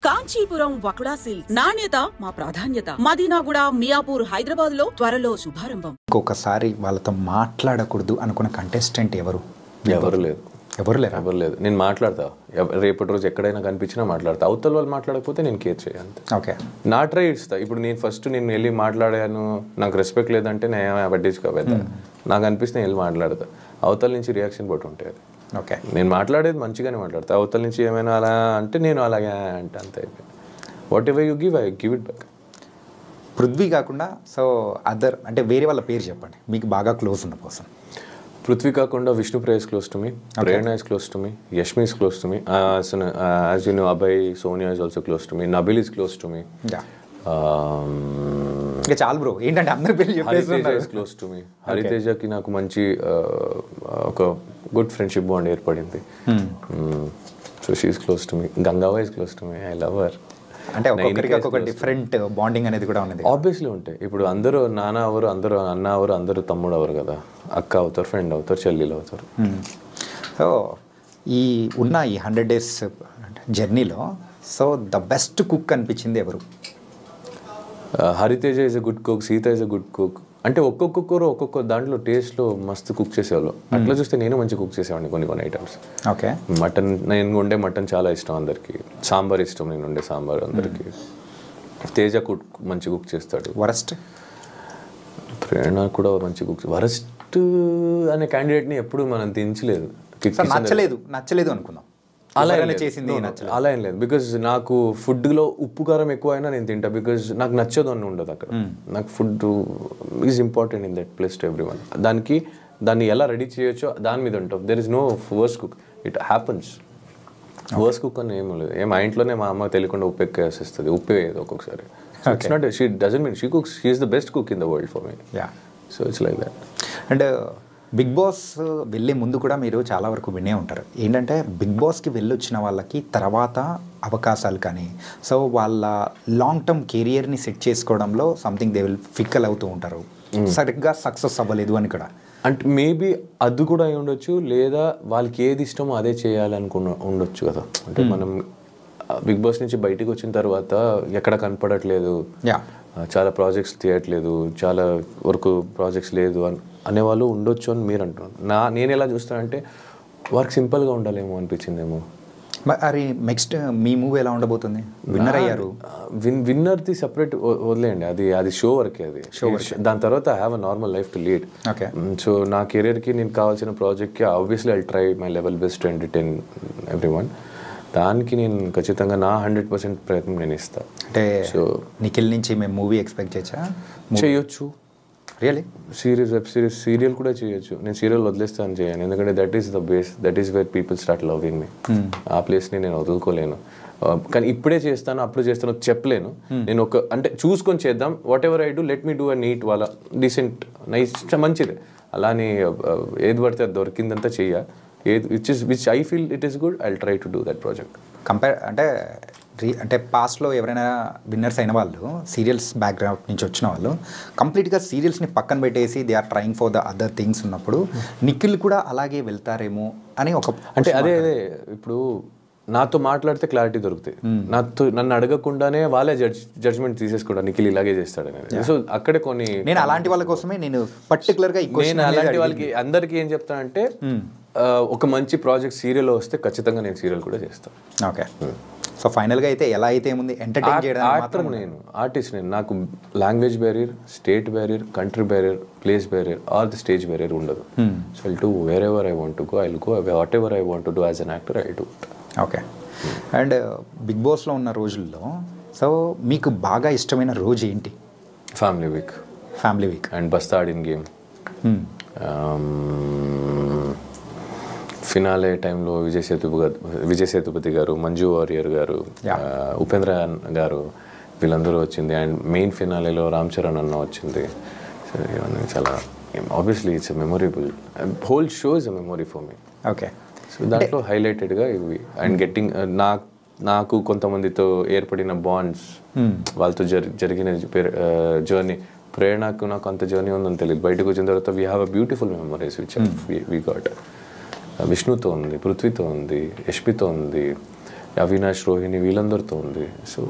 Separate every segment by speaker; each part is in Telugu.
Speaker 1: కాంచీపురం వకుడా సిల్క్స్ నాణ్యత మా ప్రాధాన్యత. మదీనాగూడ, మియాపూర్, హైదరాబాద్ లో త్వరలో శుభారంభం.
Speaker 2: ఇంకొకసారి వాళ్ళతో మాట్లాడకూడదు అనుకున్న కంటెస్టెంట్ ఎవరు?
Speaker 3: ఎవరు లేదు. నేను మాట్లాడతా, రేపటి రోజు ఎక్కడైనా కనిపించినా మాట్లాడతా. అవతల వాళ్ళు మాట్లాడకపోతే నేను కేర్ చేయాలి.
Speaker 2: ఓకే,
Speaker 3: నా ట్రై ఇస్తా. ఇప్పుడు నేను ఫస్ట్ నేను వెళ్ళి మాట్లాడాను, నాకు రెస్పెక్ట్ లేదంటే నేను పట్టించుకోవద్దా. నాకు అనిపిస్తే నేను వెళ్ళి మాట్లాడతా. అవతల నుంచి రియాక్షన్ బట్టి ఉంటుంది అది.
Speaker 2: ఓకే,
Speaker 3: నేను మాట్లాడేది మంచిగానే మాట్లాడతా. అవతల నుంచి ఏమైనా అలా అంటే నేను అలాగే అంటే అంత అయిపోయింది. What ever you give I give it back.
Speaker 2: Prithvi కాకుండా సో అదర్ అంటే వేరే వాళ్ళ పేరు చెప్పండి, మీకు బాగా క్లోజ్ ఉన్న పర్సన్.
Speaker 3: పృథ్వీ కాకుండా Vishnupriya is close to me, Prerna is close to me, Yashmi is close to me, as you know Abhay, Sonia is also close to me, Nabil is close to me.
Speaker 2: ఇంకా చాలు బ్రో, ఏంటంటే అందరి పేర్లు చెప్పేస్తున్నారు.
Speaker 3: Hariteja is close to me. హరితేజకి నాకు మంచి ఒక గుడ్ ఫ్రెండ్షిప్ బాండ్ ఏర్పడింది. So she is close to me. గంగావా is close to me, I love her.
Speaker 2: అంటే ఒక్కొక్కరికి ఒక్కొక్క డిఫరెంట్ బాండింగ్ అనేది కూడా ఉన్నది.
Speaker 3: ఆబ్వియస్లీ ఉంటాయి. ఇప్పుడు అందరూ నాన్న అవరు, అందరూ అన్న అవరు, అందరూ తమ్ముడు అవరు కదా. అక్క అవుతారు, ఫ్రెండ్ అవుతారు, చెల్లెలు అవుతారు.
Speaker 2: సో ఈ ఉన్న ఈ 100 days జర్నీలో సో ద బెస్ట్ కుక్ అనిపించింది ఎవరు?
Speaker 3: Hariteja is a good cook, Sita is a good cook. అంటే ఒక్కొక్కరు ఒక్కొక్క దాంట్లో టేస్ట్లో మస్తు కుక్ చేసేవాళ్ళు. అట్లా చూస్తే నేను మంచి కుక్ చేసేవాడిని కొన్ని ఐటమ్స్.
Speaker 2: ఓకే,
Speaker 3: మటన్, నేను వండే మటన్ చాలా ఇష్టం అందరికి. సాంబార్ ఇష్టం, నేను వండే సాంబార్ అందరికి. తేజ కుక్ మంచి కుక్ చేస్తాడు.
Speaker 2: వరస్ట్?
Speaker 3: ప్రేరణ కూడా మంచి కుక్. వరస్ట్ అనే క్యాండిడేట్ని ఎప్పుడు మనం దించలేదు.
Speaker 2: నచ్చలేదు అనుకుందాం.
Speaker 3: అలా ఏం లేదు. బికాజ్ నాకు ఫుడ్లో ఉప్పు కారం ఎక్కువ అయినా నేను తింటా. బికాజ్ నాకు నచ్చదు అని ఉండదు అక్కడ. నాకు food is important in that place to everyone. దాన్ని ఎలా రెడీ చేయొచ్చో దాని మీద ఉంటాం. There is no worst cook, it happens. Worst cook అని ఏమీ లేదు. మా ఇంట్లోనే మా అమ్మ తెలియకుండా ఉప్పు ఎక్కువ వేసేస్తుంది. ఉప్పు వేయదు ఒక్కొక్కసారి. It's not, she doesn't mean she cooks, she is the best cook in the world for me. So it's like that.
Speaker 2: And Bigg Boss వెళ్ళే ముందు కూడా మీరు చాలా వరకు వినే ఉంటారు, ఏంటంటే బిగ్ బాస్కి వెళ్ళొచ్చిన వాళ్ళకి తర్వాత అవకాశాలు కానీ సో వాళ్ళ లాంగ్ టర్మ్ కెరియర్ని సెట్ చేసుకోవడంలో సంథింగ్ దే విల్ ఫిక్కల్ అవుతూ ఉంటారు. సరిగ్గా సక్సెస్ అవ్వలేదు అని కూడా.
Speaker 3: అంటే మేబీ అది కూడా అయి ఉండొచ్చు, లేదా వాళ్ళకి ఏది ఇష్టమో అదే ఉండొచ్చు కదా. అంటే మనం బిగ్ బాస్ నుంచి బయటికి వచ్చిన తర్వాత ఎక్కడ కనపడట్లేదు, చాలా ప్రాజెక్ట్స్ తీయట్లేదు, చాలా వరకు ప్రాజెక్ట్స్ లేదు అనేవాళ్ళు ఉండొచ్చు అని మీరు అంటున్నారు. నేను ఎలా చూస్తానంటే వర్క్ సింపుల్గా ఉండాలేమో అనిపించిందేమో.
Speaker 2: మరి నెక్స్ట్ మీ మూవీ ఎలా ఉండబోతుంది? విన్నర్ అయ్యారు.
Speaker 3: విన్నర్ది సపరేట్ వదిలేయండి, అది షో వరకే. అది దాని తర్వాత I have a normal life to lead.
Speaker 2: Okay,
Speaker 3: so నా కెరీర్కి నేను కావాల్సిన ప్రాజెక్ట్కి obviously I try my level best to entertain every one. దానికి నేను ఖచ్చితంగా నా 100% ప్రయత్నం నేను ఇస్తాను.
Speaker 2: అంటే సో నిఖిల్ నుంచి మేము మూవీ ఎక్స్పెక్ట్
Speaker 3: చేయొచ్చు.
Speaker 2: Really?
Speaker 3: Series, web series, serial కూడా చేయొచ్చు. నేను సీరియల్ వదిలేస్తాను చేయను, ఎందుకంటే that is the base, that is where people start loving మీ. ఆ ప్లేస్ని నేను వదులుకోలేను. కానీ ఇప్పుడే చేస్తాను, అప్పుడు చేస్తాను చెప్పలేను. నేను అంటే చూసుకొని చేద్దాం. Whatever I do, let me do a neat వాళ్ళ డీసెంట్ నైస్ మంచిదే. అలానే ఏది పడితే అది దొరికిందంతా చెయ్య. Which I feel it is good, I will try to do that project.
Speaker 2: అంటే పాస్ట్లో ఎవరైనా విన్నర్స్ అయిన వాళ్ళు సీరియల్స్ బ్యాక్గ్రౌండ్ నుంచి వచ్చిన వాళ్ళు కంప్లీట్గా సీరియల్స్ని పక్కన పెట్టేసి they are trying for the other things ఉన్నప్పుడు నిఖిల్ కూడా అలాగే వెళ్తారేమో అని ఒక
Speaker 3: అంటే అదే ఇప్పుడు నాతో మాట్లాడితే క్లారిటీ దొరుకుతాయి. నన్ను అడగకుండానే వాళ్ళే జడ్జ్మెంట్ తీసేసుకోవడం నిఖిల్ ఇలాగే చేస్తాడనేది. సో అక్కడే కొన్ని
Speaker 2: నేను అలాంటి వాళ్ళ కోసమే నేను పర్టికులర్గా
Speaker 3: నేను అలాంటి వాళ్ళకి అందరికీ ఏం చెప్తానంటే ఒక మంచి ప్రాజెక్ట్ సీరియల్ వస్తే ఖచ్చితంగా నేను సీరియల్ కూడా చేస్తాను.
Speaker 2: ఓకే, సో ఫైనల్గా అయితే ఎలా అయితే ఉంది ఎంటర్టైన్ చేయడం.
Speaker 3: నేను ఆర్టిస్ట్, నాకు language barrier, state barrier, country barrier, place barrier or the stage barrier ఉండదు. So I'll do wherever I want to go, I'll go whatever I want to do as an actor, I do.
Speaker 2: Okay, and big బాస్లో ఉన్న రోజుల్లో సో మీకు బాగా ఇష్టమైన రోజు ఏంటి?
Speaker 3: ఫ్యామిలీ వీక్ అండ్ బస్తా ఆడిన గేమ్. ఫినాలే టైంలో విజయ్ సేతుపతి గారు, మంజు వారియర్ గారు, ఉపేంద్ర గారు వీళ్ళందరూ వచ్చింది. అండ్ మెయిన్ ఫినాలేలో రామ్ చరణ్ అన్న వచ్చింది. ఇవన్నీ చాలా obviously it's a memorable, whole show is a memory for me.
Speaker 2: Okay,
Speaker 3: so దాంట్లో హైలైటెడ్గా ఇవి. అండ్ గెట్టింగ్ నాకు కొంతమందితో ఏర్పడిన బాండ్స్, వాళ్ళతో జరిగిన జర్నీ. ప్రేరణకు నాకు అంత జర్నీ ఉందని తెలియదు. బయటకు వచ్చిన తర్వాత we have a beautiful memories which we got. విష్ణుతో ఉంది, పృథ్వీతో ఉంది, యష్మితో ఉంది, అవినాష్, రోహిణి వీళ్ళందరితో ఉంది. So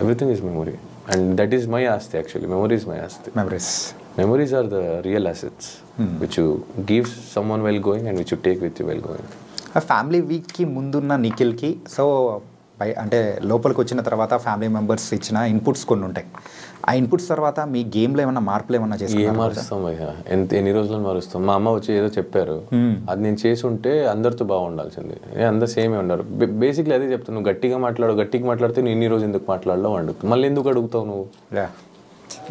Speaker 3: everything is memory and that is my ఆస్తి. యాక్చువల్లీ మెమొరీ ఈజ్ మై ఆస్తి. Memories are the real assets which you give someone while going and which you take with you while going.
Speaker 2: Family వీక్కి ముందున్న నిఖిల్కి సో అంటే లోపలికి వచ్చిన తర్వాత ఫ్యామిలీ మెంబర్స్ ఇచ్చిన ఇన్పుట్స్ కొన్ని ఉంటాయి. ఆ ఇన్పుట్స్ తర్వాత మీ గేమ్లో ఏమైనా మార్పులు ఏమన్నా చేసి
Speaker 3: ఏం మారుస్తాం భయ్యా, ఎన్ని రోజులు మారుస్తాం. మా అమ్మ వచ్చి ఏదో చెప్పారు, అది నేను చేసి ఉంటే అందరితో బాగుండాల్సింది. అందరు సేమే ఉన్నారు. బేసిక్లీ అదే చెప్తాను, నువ్వు గట్టిగా మాట్లాడితే నేను ఇన్ని రోజు ఎందుకు మాట్లాడలేవు అడుగుతావు. మళ్ళీ ఎందుకు అడుగుతావు నువ్వు?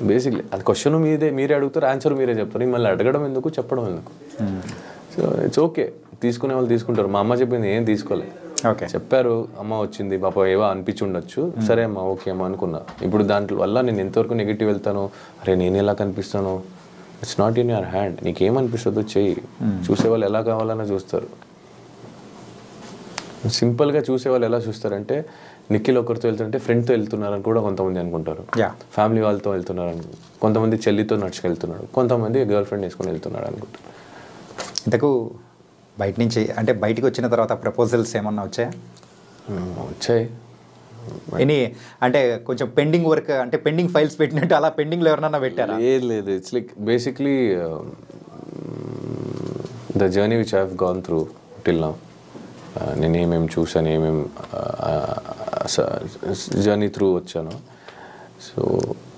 Speaker 3: బేసిక్లీ అది క్వశ్చన్ మీరే అడుగుతారు, ఆన్సర్ మీరే చెప్తారు. మళ్ళీ అడగడం ఎందుకు, చెప్పడం ఎందుకు? సో ఇట్స్ ఓకే, తీసుకునే వాళ్ళు తీసుకుంటారు. మా అమ్మ చెప్పింది ఏం తీసుకోలే, చెప్పారు, అమ్మ వచ్చింది పాప ఏవో అనిపించి ఉండొచ్చు, సరే అమ్మ ఓకే అమ్మ అనుకున్నా. ఇప్పుడు దాంట్లో వల్ల నేను ఎంతవరకు నెగిటివ్ వెళ్తాను, అరే నేను ఎలా కనిపిస్తాను, it's not in your hand. నీకేమనిపిస్తుందో చెయ్యి. చూసేవాళ్ళు ఎలా కావాలన్నా చూస్తారు. సింపుల్గా చూసేవాళ్ళు ఎలా చూస్తారంటే, నిఖిల్ ఒకరితో వెళ్తుంటే ఫ్రెండ్తో వెళ్తున్నారని కూడా కొంతమంది అనుకుంటారు, ఫ్యామిలీ వాళ్ళతో వెళ్తున్నారని, కొంతమంది చెల్లితో నడుచుకెళ్తున్నాడు, కొంతమంది గర్ల్ ఫ్రెండ్ వేసుకొని వెళ్తున్నాడు అనుకుంటారు.
Speaker 2: ఇంతకు బయట నుంచి అంటే బయటికి వచ్చిన తర్వాత ప్రపోజల్స్ ఏమన్నా వచ్చాయా?
Speaker 3: వచ్చాయి.
Speaker 2: ఎనీ అంటే కొంచెం పెండింగ్ వర్క్ అంటే పెండింగ్ ఫైల్స్ పెట్టినట్టు అలా పెండింగ్లో ఎవరన్నా పెట్టారా?
Speaker 3: లేదు, it's like basically the journey which I have gone through till now. నేను ఏమేమి చూసాను, ఏమేమి జర్నీ త్రూ వచ్చాను. So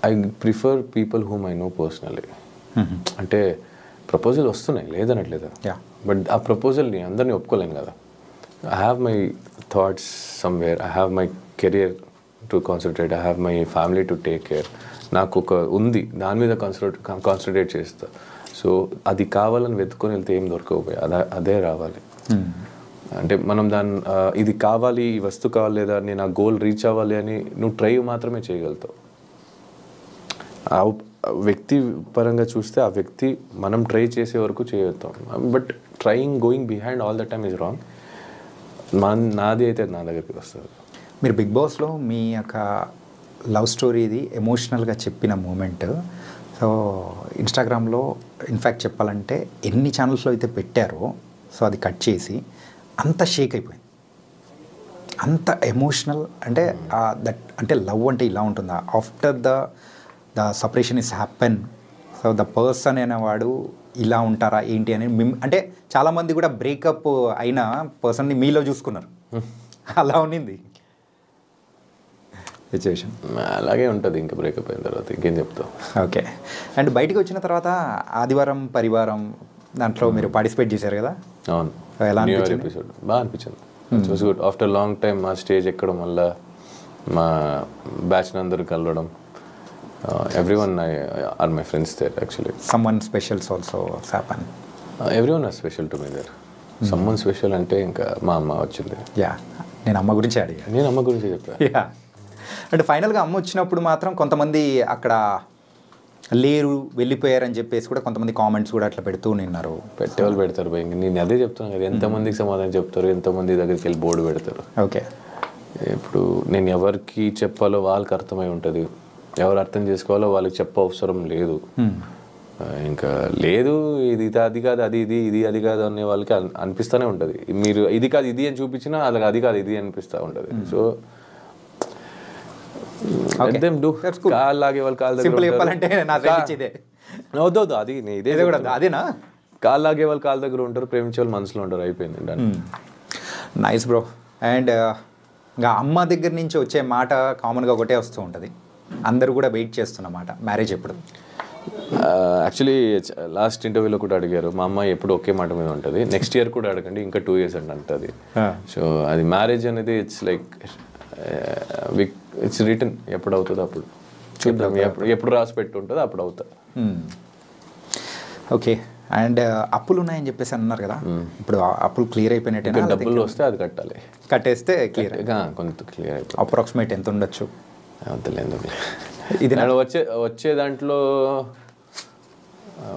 Speaker 3: I prefer people whom I know personally. అంటే ప్రపోజల్ వస్తున్నాయి లేదనట్లేదు, బట్ ఆ ప్రపోజల్ని అందరినీ ఒప్పుకోలేను కదా. I have my thoughts somewhere, I have my career to concentrate, I have my family to take care. నాకు ఒక ఉంది, దాని మీద కాన్సన్ట్రేట్ చేస్తా. సో అది కావాలని వెతుకొని వెళ్తే ఏం దొరకకపోయి అదే రావాలి. అంటే మనం ఇది కావాలి, ఈ వస్తువు కావాలి, లేదా నేను ఆ గోల్ రీచ్ అవ్వాలి అని నువ్వు ట్రై మాత్రమే చేయగలుగుతావు. ఆ వ్యక్తి పరంగా చూస్తే ఆ వ్యక్తి మనం ట్రై చేసే వరకు చేయగలుగుతాం, but going behind all the time is wrong. నాది అయితే నా దగ్గరికి వస్తుంది.
Speaker 2: మీరు బిగ్ బాస్లో మీ యొక్క లవ్ స్టోరీది ఎమోషనల్గా చెప్పిన మూమెంట్ సో ఇన్స్టాగ్రామ్లో ఇన్ఫ్యాక్ట్ చెప్పాలంటే ఎన్ని ఛానల్స్లో అయితే పెట్టారో సో అది కట్ చేసి అంత షేక్ అయిపోయింది, అంత ఎమోషనల్. అంటే దట్ అంటే లవ్ అంటే ఇలా ఉంటుందా, after the separation is happen, so the person అనేవాడు ఇలా ఉంటారా ఏంటి అని అంటే చాలామంది కూడా బ్రేకప్ అయిన పర్సన్ని మీలో చూసుకున్నారు, అలా ఉన్నింది సిచ్యువేషన్.
Speaker 3: అలాగే ఉంటుంది ఇంకా బ్రేకప్ అయిన తర్వాత, ఇంకేం చెప్తావు.
Speaker 2: ఓకే. అండ్ బయటకు వచ్చిన తర్వాత ఆదివారం పరివారం దాంట్లో మీరు పార్టిసిపేట్ చేశారు కదా?
Speaker 3: అవును.
Speaker 2: ఎలా
Speaker 3: ఎపిసోడ్ బాగా అనిపించింది. It was good. After long time మా స్టేజ్ ఎక్కడం వల్ల మా బ్యాచ్ అందరూ కలవడం, everyone are my friends there actually.
Speaker 2: Someone special also happen.
Speaker 3: Everyone is special to me there. Someone special అంటే ఇంకా మా అమ్మ వచ్చింది.
Speaker 2: నేను అమ్మ గురించి అడిగా.
Speaker 3: నేను అమ్మ గురించి చెప్పా.
Speaker 2: అంటే ఫైనల్గా అమ్మ వచ్చినప్పుడు మాత్రం కొంతమంది అక్కడ లేరు, వెళ్ళిపోయారని చెప్పేసి కూడా కొంతమంది కామెంట్స్ కూడా అట్లా పెడుతూ నిన్నారు.
Speaker 3: పెట్టేవాళ్ళు పెడతారు భయ. నేను అదే చెప్తాను కదా, ఎంతమందికి సమాధానం చెప్తారు, ఎంతమంది దగ్గరికి వెళ్ళి బోర్డు పెడతారు.
Speaker 2: ఓకే.
Speaker 3: ఇప్పుడు నేను ఎవరికి చెప్పాలో వాళ్ళకి అర్థమై ఉంటుంది, ఎవరు అర్థం చేసుకోవాలో వాళ్ళకి చెప్ప అవసరం లేదు. ఇంకా లేదు ఇది అది కాదు అది ఇది అది కాదు అనే వాళ్ళకి అనిపిస్తూనే ఉంటుంది. మీరు ఇది కాదు ఇది అని చూపించినా వాళ్ళకి అది కాదు ఇది అనిపిస్తూ ఉంటుంది. సో కాళ్ళు లాగే వాళ్ళు కాళ్ళ వద్దు అది ఇదే కూడా అదేనా, కాళ్ళు లాగే వాళ్ళు కాళ్ళ దగ్గర ఉంటారు, ప్రేమించే వాళ్ళు మనసులో ఉంటారు, అయిపోయింది.
Speaker 2: Nice bro. అండ్ ఇంకా అమ్మ దగ్గర నుంచి వచ్చే మాట కామన్గా ఒకటే వస్తూ ఉంటుంది, అందరూ కూడా వెయిట్ చేస్తున్నమాట, మ్యారేజ్ ఎప్పుడు?
Speaker 3: యాక్చువల్లీ లాస్ట్ ఇంటర్వ్యూలో కూడా అడిగారు, మా అమ్మాయి ఎప్పుడు ఒకే మాట మీద ఉంటుంది, నెక్స్ట్ ఇయర్ కూడా అడగండి, ఇంకా 2 years అండి అంటుంది. సో అది మ్యారేజ్ అనేది ఇట్స్ లైక్ ఇట్స్ రిటర్న్, ఎప్పుడు అవుతుందో అప్పుడు చూద్దాం, ఎప్పుడు రాసి పెట్టి ఉంటుందో అప్పుడు అవుతా.
Speaker 2: ఓకే. అండ్ అప్పులు ఉన్నాయని చెప్పేసి అన్నారు కదా, ఇప్పుడు అప్పులు క్లియర్ అయిపోయినట్టే?
Speaker 3: డబ్బులు వస్తే అది కట్టాలి,
Speaker 2: కట్టేస్తే క్లియర్,
Speaker 3: కొంత క్లియర్ అయిపోయి.
Speaker 2: అప్రాక్సిమేట్ ఎంత ఉండొచ్చు?
Speaker 3: అంతలేదు. ఇది వచ్చే దాంట్లో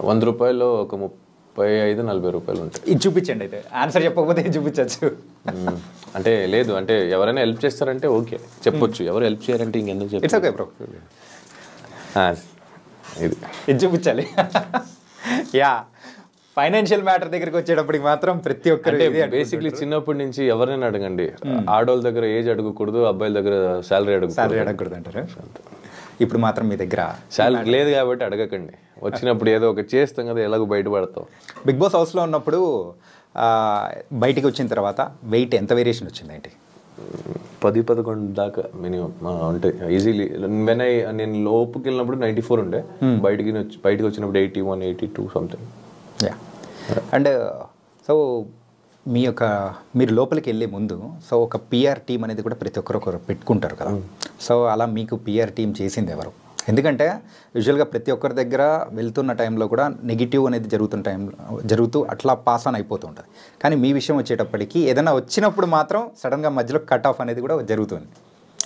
Speaker 3: 100 రూపాయలు ఒక 35-40 రూపాయలు ఉంటాయి.
Speaker 2: ఇది చూపించండి, అయితే ఆన్సర్ చెప్పకపోతే ఇది చూపించచ్చు.
Speaker 3: అంటే లేదు, అంటే ఎవరైనా హెల్ప్ చేస్తారంటే ఓకే చెప్పొచ్చు, ఎవరు హెల్ప్ చేయారంటే ఇంకెందుకు చెప్పి.
Speaker 2: ఇట్స్ ఓకే బ్రో,
Speaker 3: ఇది
Speaker 2: చూపించాలి. యా, ఫైనాన్షియల్ మ్యాటర్ దగ్గరికి వచ్చేటప్పటికి మాత్రం ప్రతి ఒక్కరు
Speaker 3: బేసిక్లీ చిన్నప్పటి నుంచి ఎవరైనా అడగండి, ఆడవాళ్ళ దగ్గర ఏజ్ అడగకూడదు, అబ్బాయిల దగ్గర శాలరీ
Speaker 2: అడగకూడదు అంటారు. ఇప్పుడు మాత్రం మీ దగ్గర
Speaker 3: శాలరీ లేదు కాబట్టి అడగకండి, వచ్చినప్పుడు ఏదో ఒక చేస్తాం కదా, ఎలాగో బయటపడతాం.
Speaker 2: బిగ్ బాస్ హౌస్లో ఉన్నప్పుడు బయటికి వచ్చిన తర్వాత వెయిట్ ఎంత వేరియేషన్ వచ్చింది ఏంటి?
Speaker 3: 10-11 దాకా మినిమం ఉంటాయి ఈజీలీ. నేను లోపుకి వెళ్ళినప్పుడు 94 ఉండే, బయటికి వచ్చినప్పుడు 81, 82 సంథింగ్.
Speaker 2: అండ్ సో మీరు లోపలికి వెళ్ళే ముందు సో ఒక పిఆర్ టీం అనేది కూడా ప్రతి ఒక్కరు పెట్టుకుంటారు కదా. సో అలా మీకు పిఆర్ టీం చేసింది ఎవరు? ఎందుకంటే యూజువల్గా ప్రతి ఒక్కరి దగ్గర వెళ్తున్న టైంలో కూడా నెగిటివ్ అనేది జరుగుతూ అట్లా పాస్ ఆన్ అయిపోతూ ఉంటుంది. కానీ మీ విషయం వచ్చేటప్పటికి ఏదైనా వచ్చినప్పుడు మాత్రం సడన్గా మధ్యలో కట్ ఆఫ్ అనేది కూడా జరుగుతుంది.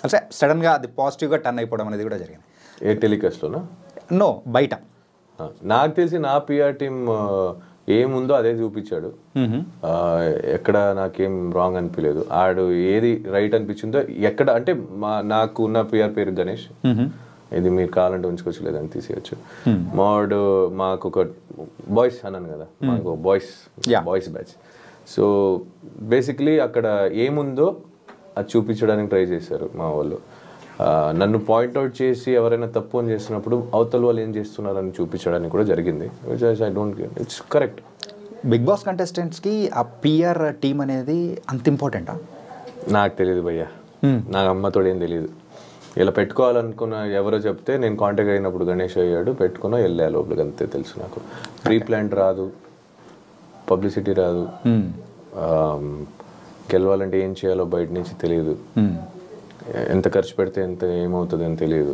Speaker 2: అంటే సడన్గా అది పాజిటివ్గా టర్న్ అయిపోవడం అనేది కూడా జరిగింది.
Speaker 3: ఏ టెలికాస్ట్లోనా?
Speaker 2: నో, బయట.
Speaker 3: నాకు తెలిసి నా పిఆర్ టీం ఏముందో అదే చూపించాడు. ఎక్కడ నాకేం రాంగ్ అనిపించలేదు. ఆడు ఏది రైట్ అనిపించిందో ఎక్కడ అంటే నాకు ఉన్న పిఆర్ పేరు గణేష్, ఇది మీరు కావాలంటే ఉంచుకోవచ్చు, లేదని తీసేయచ్చు. మాకు ఒక బాయ్స్ అన్నాను కదా, మాకు బాయ్స్ బ్యాచ్. సో బేసిక్లీ అక్కడ ఏముందో అది చూపించడానికి ట్రై చేశారు మా వాళ్ళు. నన్ను పాయింట్అవుట్ చేసి ఎవరైనా తప్పు అని చేస్తున్నప్పుడు అవతల వాళ్ళు ఏం చేస్తున్నారని చూపించడానికి కూడా జరిగింది. I don't get it's correct.
Speaker 2: Big boss కంటెస్టెంట్స్కి ఆ పిఆర్ టీమ్ అనేది అంత ఇంపార్టెంటా?
Speaker 3: నాకు తెలియదు భయ్యా, నాకు అమ్మతోడు ఏం తెలియదు. ఇలా పెట్టుకోవాలనుకున్న ఎవరో చెప్తే నేను కాంటాక్ట్ అయినప్పుడు గణేష్ అయ్యాడు, పెట్టుకున్నా వెళ్ళా లోపలికి, అంతే తెలుసు. నాకు ప్రీ ప్లాంట్ రాదు, పబ్లిసిటీ రాదు, గెలవాలంటే ఏం చేయాలో బయట నుంచి తెలియదు, ఎంత ఖర్చు పెడితే ఎంత ఏమవుతుంది అని తెలియదు,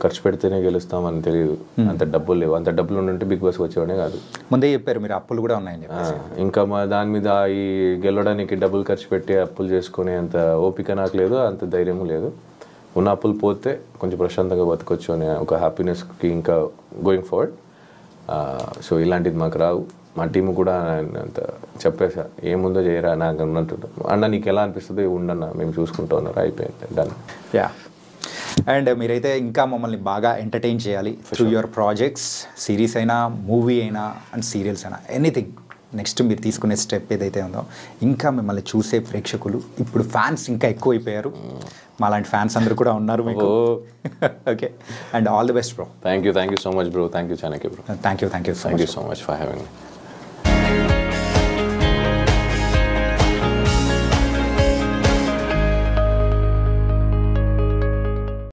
Speaker 3: ఖర్చు పెడితేనే గెలుస్తామని తెలియదు, అంత డబ్బులు లేవు. అంత డబ్బులు ఉంటే బిగ్ బాస్ వచ్చేవాడే కాదు.
Speaker 2: ముందే చెప్పారు మీరు అప్పులు కూడా ఉన్నాయని.
Speaker 3: ఇంకా మా దాని మీద ఈ గెలవడానికి డబ్బులు ఖర్చు పెట్టి అప్పులు చేసుకునే అంత ఓపిక నాకు లేదు, అంత ధైర్యము లేదు. ఉన్న అప్పులు పోతే కొంచెం ప్రశాంతంగా బతకొచ్చు అనే ఒక హ్యాపీనెస్కి ఇంకా గోయింగ్ ఫార్వర్డ్. సో ఇలాంటిది మాకు రావు. మా టీము కూడా అంత చెప్పేసా, ఏముందో చేయరా నాకు అన్నట్టు, అన్న నీకు ఎలా అనిపిస్తుంది ఉండన్నా మేము చూసుకుంటూ ఉన్నారు, అయిపోయింది డన్.
Speaker 2: యా, అండ్ మీరైతే ఇంకా మమ్మల్ని బాగా ఎంటర్టైన్ చేయాలి త్రూ యువర్ ప్రాజెక్ట్స్, సిరీస్ అయినా, మూవీ అయినా అండ్ సీరియల్స్ అయినా, ఎనీథింగ్. నెక్స్ట్ మీరు తీసుకునే స్టెప్ ఏదైతే ఉందో, ఇంకా మిమ్మల్ని చూసే ప్రేక్షకులు ఇప్పుడు ఫ్యాన్స్ ఇంకా ఎక్కువ అయిపోయారు. మాలాంటి ఫ్యాన్స్ అందరూ కూడా ఉన్నారు మీకు. Okay, and all the best bro.
Speaker 3: Thank you so much bro. Thank you Chanakya bro.
Speaker 2: Thank you
Speaker 3: so much for having me.